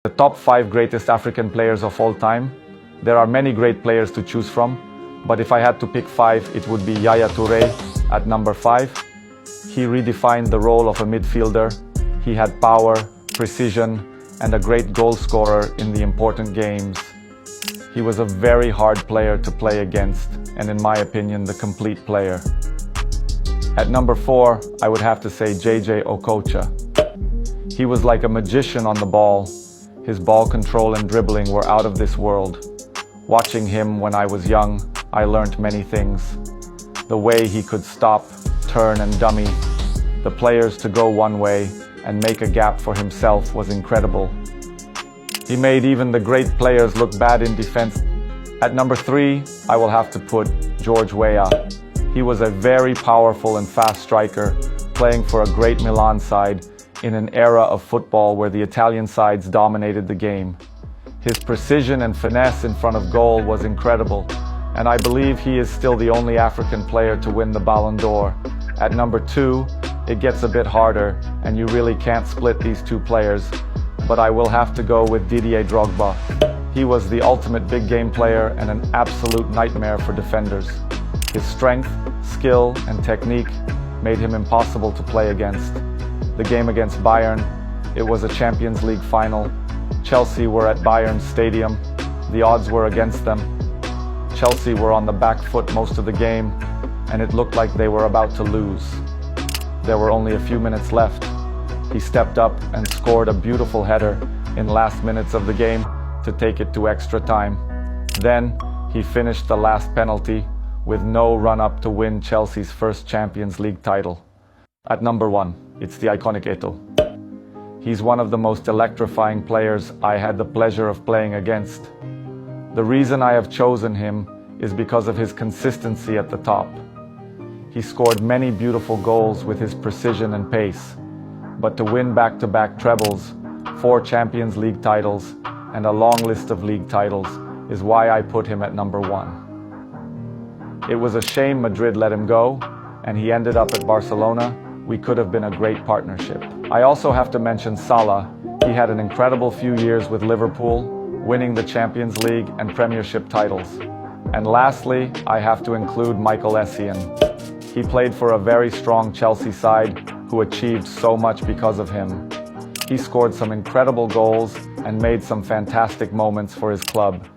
The top 5 greatest African players of all time. There are many great players to choose from, but if I had to pick 5, it would be Yaya Touré at number 5. He redefined the role of a midfielder. He had power, precision, and a great goal scorer in the important games. He was a very hard player to play against, and in my opinion, the complete player. At number 4, I would have to say JJ Okocha. He was like a magician on the ball. His ball control and dribbling were out of this world. Watching him when I was young, I learned many things. The way he could stop, turn and dummy the players to go one way and make a gap for himself was incredible. He made even the great players look bad in defense. At number 3, I will have to put George Weah. He was a very powerful and fast striker, playing for a great Milan side in an era of football where the Italian sides dominated the game. His precision and finesse in front of goal was incredible, and I believe he is still the only African player to win the Ballon d'Or. At number 2, it gets a bit harder, and you really can't split these two players, but I will have to go with Didier Drogba. He was the ultimate big game player and an absolute nightmare for defenders. His strength, skill, and technique made him impossible to play against. The game against Bayern, it was a Champions League final. Chelsea were at Bayern's stadium. The odds were against them. Chelsea were on the back foot most of the game, and it looked like they were about to lose. There were only a few minutes left. He stepped up and scored a beautiful header in last minutes of the game to take it to extra time. Then, he finished the last penalty with no run-up to win Chelsea's first Champions League title. At number 1, it's the iconic Eto'o. He's one of the most electrifying players I had the pleasure of playing against. The reason I have chosen him is because of his consistency at the top. He scored many beautiful goals with his precision and pace, but to win back-to-back trebles, 4 Champions League titles, and a long list of league titles is why I put him at number 1. It was a shame Madrid let him go, and he ended up at Barcelona. We could have been a great partnership. I also have to mention Salah. He had an incredible few years with Liverpool, winning the Champions League and Premiership titles. And lastly, I have to include Michael Essien. He played for a very strong Chelsea side who achieved so much because of him. He scored some incredible goals and made some fantastic moments for his club.